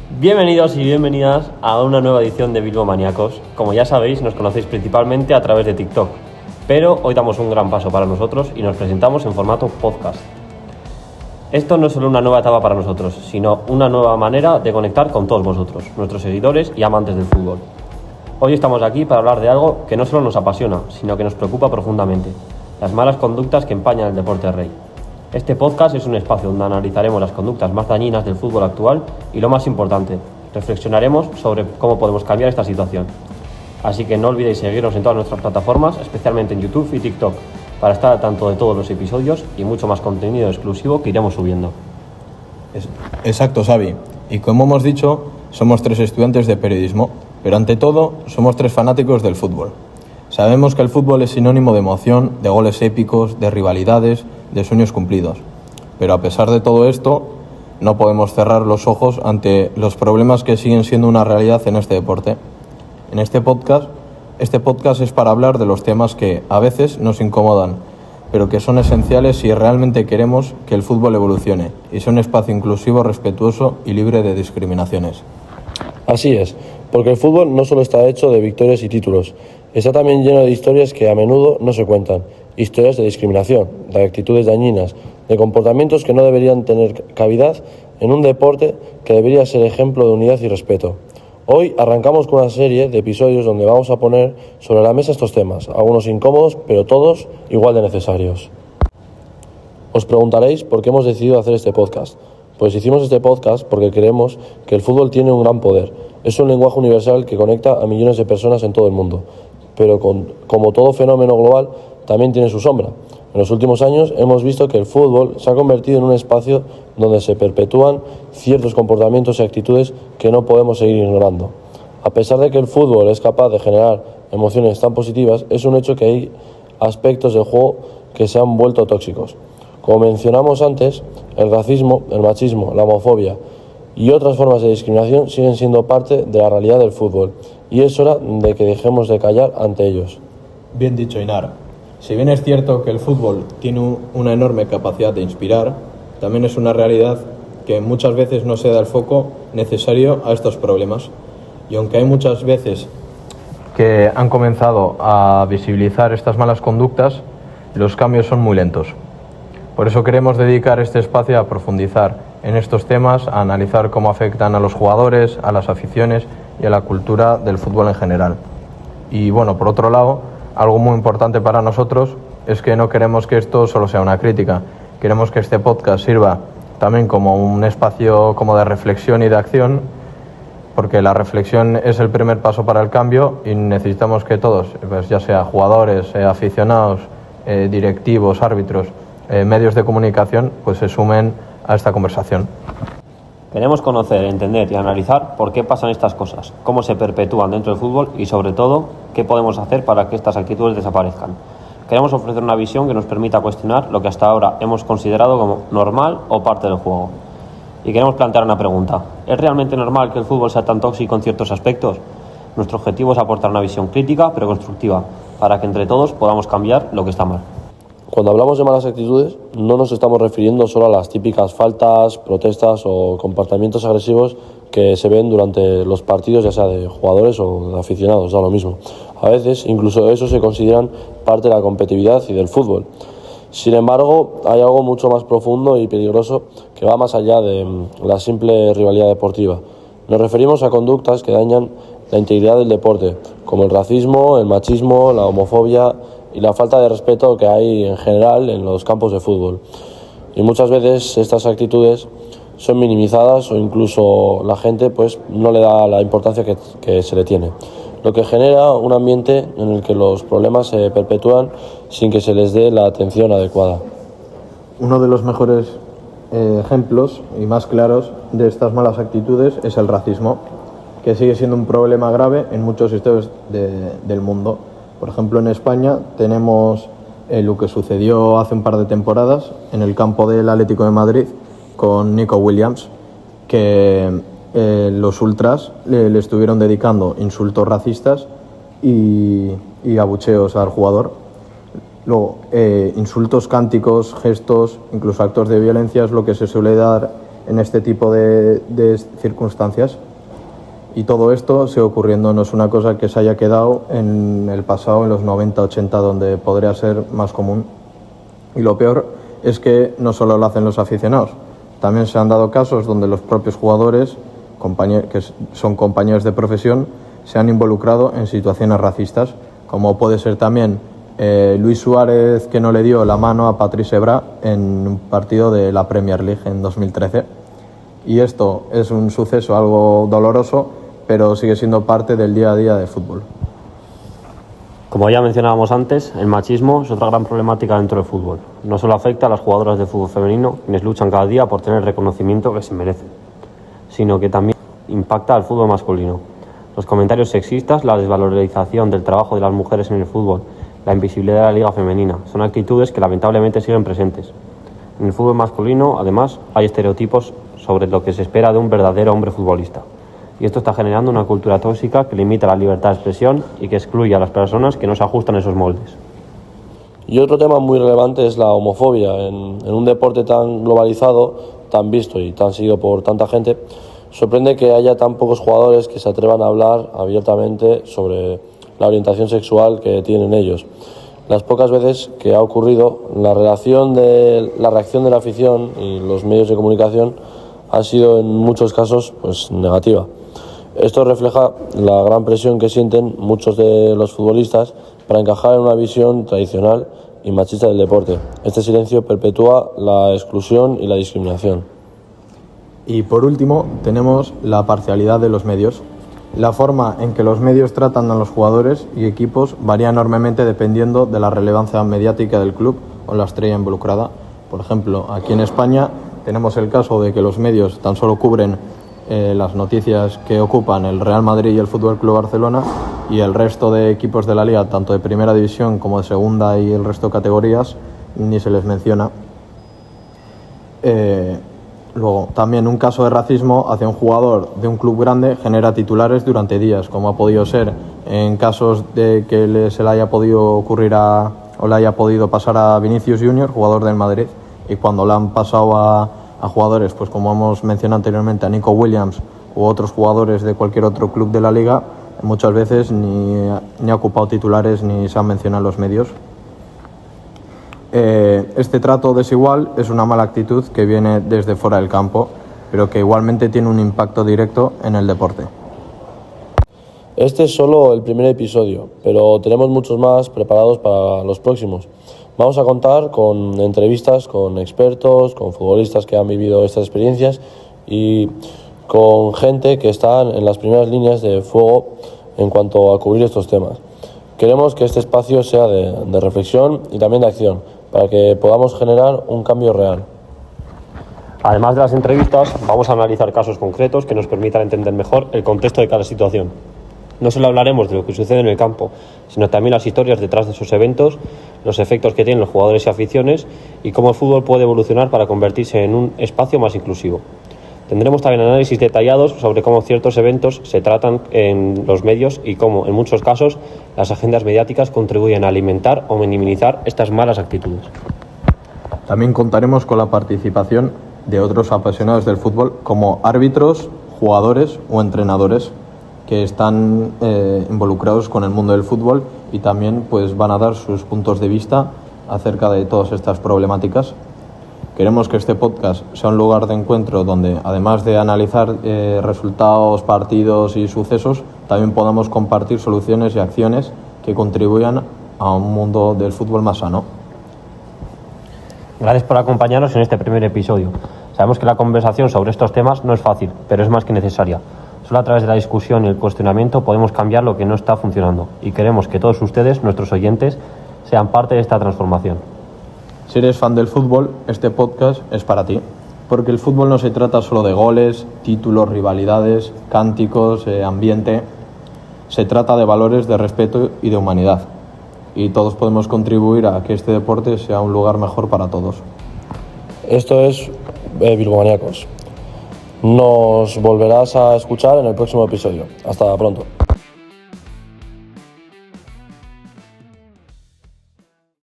Bienvenidos y bienvenidas a una nueva edición de Bilbo Maníacos. Como ya sabéis, nos conocéis principalmente a través de TikTok, pero hoy damos un gran paso para nosotros y nos presentamos en formato podcast. Esto no es solo una nueva etapa para nosotros, sino una nueva manera de conectar con todos vosotros, nuestros seguidores y amantes del fútbol. Hoy estamos aquí para hablar de algo que no solo nos apasiona, sino que nos preocupa profundamente: las malas conductas que empañan el deporte rey. Este podcast es un espacio donde analizaremos las conductas más dañinas del fútbol actual y, lo más importante, reflexionaremos sobre cómo podemos cambiar esta situación. Así que no olvidéis seguirnos en todas nuestras plataformas, especialmente en YouTube y TikTok, para estar al tanto de todos los episodios y mucho más contenido exclusivo que iremos subiendo. Exacto, Xavi. Y como hemos dicho, somos 3 estudiantes de periodismo, pero ante todo somos 3 fanáticos del fútbol. Sabemos que el fútbol es sinónimo de emoción, de goles épicos, de rivalidades, de sueños cumplidos. Pero a pesar de todo esto, no podemos cerrar los ojos ante los problemas que siguen siendo una realidad en este deporte. En este podcast es para hablar de los temas que a veces nos incomodan, pero que son esenciales si realmente queremos que el fútbol evolucione y sea un espacio inclusivo, respetuoso y libre de discriminaciones. Así es, porque el fútbol no solo está hecho de victorias y títulos, está también lleno de historias que a menudo no se cuentan, historias de discriminación, de actitudes dañinas, de comportamientos que no deberían tener cavidad en un deporte que debería ser ejemplo de unidad y respeto. Hoy arrancamos con una serie de episodios donde vamos a poner sobre la mesa estos temas, algunos incómodos, pero todos igual de necesarios. Os preguntaréis por qué hemos decidido hacer este podcast. Pues hicimos este podcast porque creemos que el fútbol tiene un gran poder. Es un lenguaje universal que conecta a millones de personas en todo el mundo. Pero como todo fenómeno global, también tiene su sombra. En los últimos años hemos visto que el fútbol se ha convertido en un espacio donde se perpetúan ciertos comportamientos y actitudes que no podemos seguir ignorando. A pesar de que el fútbol es capaz de generar emociones tan positivas, es un hecho que hay aspectos del juego que se han vuelto tóxicos. Como mencionamos antes, el racismo, el machismo, la homofobia y otras formas de discriminación siguen siendo parte de la realidad del fútbol, y es hora de que dejemos de callar ante ellos. Bien dicho, Inar. Si bien es cierto que el fútbol tiene una enorme capacidad de inspirar, también es una realidad que muchas veces no se da el foco necesario a estos problemas. Y aunque hay muchas veces que han comenzado a visibilizar estas malas conductas, los cambios son muy lentos. Por eso queremos dedicar este espacio a profundizar en estos temas, a analizar cómo afectan a los jugadores, a las aficiones y a la cultura del fútbol en general. Y bueno, por otro lado, algo muy importante para nosotros es que no queremos que esto solo sea una crítica. Queremos que este podcast sirva también como un espacio como de reflexión y de acción, porque la reflexión es el primer paso para el cambio y necesitamos que todos, pues ya sea jugadores, aficionados, directivos, árbitros, medios de comunicación, pues se sumen a esta conversación. Queremos conocer, entender y analizar por qué pasan estas cosas, cómo se perpetúan dentro del fútbol y, sobre todo, qué podemos hacer para que estas actitudes desaparezcan. Queremos ofrecer una visión que nos permita cuestionar lo que hasta ahora hemos considerado como normal o parte del juego. Y queremos plantear una pregunta: ¿es realmente normal que el fútbol sea tan tóxico en ciertos aspectos? Nuestro objetivo es aportar una visión crítica pero constructiva, para que entre todos podamos cambiar lo que está mal. Cuando hablamos de malas actitudes, no nos estamos refiriendo solo a las típicas faltas, protestas o comportamientos agresivos que se ven durante los partidos, ya sea de jugadores o de aficionados, da lo mismo. A veces, incluso eso se consideran parte de la competitividad y del fútbol. Sin embargo, hay algo mucho más profundo y peligroso que va más allá de la simple rivalidad deportiva. Nos referimos a conductas que dañan la integridad del deporte, como el racismo, el machismo, la homofobia y la falta de respeto que hay en general en los campos de fútbol. Y muchas veces estas actitudes son minimizadas o incluso la gente pues no le da la importancia que se le tiene, lo que genera un ambiente en el que los problemas se perpetúan sin que se les dé la atención adecuada. Uno de los mejores ejemplos y más claros de estas malas actitudes es el racismo, que sigue siendo un problema grave en muchos sitios del mundo. Por ejemplo, en España tenemos lo que sucedió hace un par de temporadas en el campo del Atlético de Madrid con Nico Williams, que los ultras le estuvieron dedicando insultos racistas y abucheos al jugador. Luego, insultos, cánticos, gestos, incluso actos de violencia es lo que se suele dar en este tipo de circunstancias. Y todo esto sigue ocurriendo, no es una cosa que se haya quedado en el pasado, en los 90-80, donde podría ser más común. Y lo peor es que no solo lo hacen los aficionados, también se han dado casos donde los propios jugadores, que son compañeros de profesión, se han involucrado en situaciones racistas, como puede ser también Luis Suárez, que no le dio la mano a Patrice Evra en un partido de la Premier League en 2013. Y esto es un suceso algo doloroso, pero sigue siendo parte del día a día del fútbol. Como ya mencionábamos antes, el machismo es otra gran problemática dentro del fútbol. No solo afecta a las jugadoras de fútbol femenino, quienes luchan cada día por tener el reconocimiento que se merecen, sino que también impacta al fútbol masculino. Los comentarios sexistas, la desvalorización del trabajo de las mujeres en el fútbol, la invisibilidad de la liga femenina, son actitudes que lamentablemente siguen presentes. En el fútbol masculino, además, hay estereotipos sobre lo que se espera de un verdadero hombre futbolista. Y esto está generando una cultura tóxica que limita la libertad de expresión y que excluye a las personas que no se ajustan a esos moldes. Y otro tema muy relevante es la homofobia. En un deporte tan globalizado, tan visto y tan seguido por tanta gente, sorprende que haya tan pocos jugadores que se atrevan a hablar abiertamente sobre la orientación sexual que tienen ellos. Las pocas veces que ha ocurrido, la reacción de la afición y los medios de comunicación ha sido en muchos casos negativa. Esto refleja la gran presión que sienten muchos de los futbolistas para encajar en una visión tradicional y machista del deporte. Este silencio perpetúa la exclusión y la discriminación. Y por último, tenemos la parcialidad de los medios. La forma en que los medios tratan a los jugadores y equipos varía enormemente dependiendo de la relevancia mediática del club o la estrella involucrada. Por ejemplo, aquí en España tenemos el caso de que los medios tan solo cubren las noticias que ocupan el Real Madrid y el Fútbol Club Barcelona, y el resto de equipos de la liga, tanto de primera división como de segunda y el resto de categorías, ni se les menciona. Luego, también un caso de racismo hacia un jugador de un club grande genera titulares durante días, como ha podido ser en casos de que se le haya podido ocurrir o le haya podido pasar a Vinicius Junior, jugador del Madrid, y cuando le han pasado a jugadores, pues como hemos mencionado anteriormente, a Nico Williams u otros jugadores de cualquier otro club de la liga, muchas veces ni ha ocupado titulares ni se han mencionado en los medios. Este trato desigual es una mala actitud que viene desde fuera del campo, pero que igualmente tiene un impacto directo en el deporte. Este es solo el primer episodio, pero tenemos muchos más preparados para los próximos. Vamos a contar con entrevistas con expertos, con futbolistas que han vivido estas experiencias y con gente que está en las primeras líneas de fuego en cuanto a cubrir estos temas. Queremos que este espacio sea de reflexión y también de acción, para que podamos generar un cambio real. Además de las entrevistas, vamos a analizar casos concretos que nos permitan entender mejor el contexto de cada situación. No solo hablaremos de lo que sucede en el campo, sino también las historias detrás de esos eventos, los efectos que tienen los jugadores y aficiones y cómo el fútbol puede evolucionar para convertirse en un espacio más inclusivo. Tendremos también análisis detallados sobre cómo ciertos eventos se tratan en los medios y cómo, en muchos casos, las agendas mediáticas contribuyen a alimentar o minimizar estas malas actitudes. También contaremos con la participación de otros apasionados del fútbol, como árbitros, jugadores o entrenadores, que están involucrados con el mundo del fútbol y también van a dar sus puntos de vista acerca de todas estas problemáticas. Queremos que este podcast sea un lugar de encuentro donde, además de analizar resultados, partidos y sucesos, también podamos compartir soluciones y acciones que contribuyan a un mundo del fútbol más sano. Gracias por acompañarnos en este primer episodio. Sabemos que la conversación sobre estos temas no es fácil, pero es más que necesaria. Solo a través de la discusión y el cuestionamiento podemos cambiar lo que no está funcionando, y queremos que todos ustedes, nuestros oyentes, sean parte de esta transformación. Si eres fan del fútbol, este podcast es para ti, porque el fútbol no se trata solo de goles, títulos, rivalidades, cánticos, ambiente. Se trata de valores de respeto y de humanidad, y todos podemos contribuir a que este deporte sea un lugar mejor para todos. Esto es Bilbomaníacos. Nos volverás a escuchar en el próximo episodio. Hasta pronto.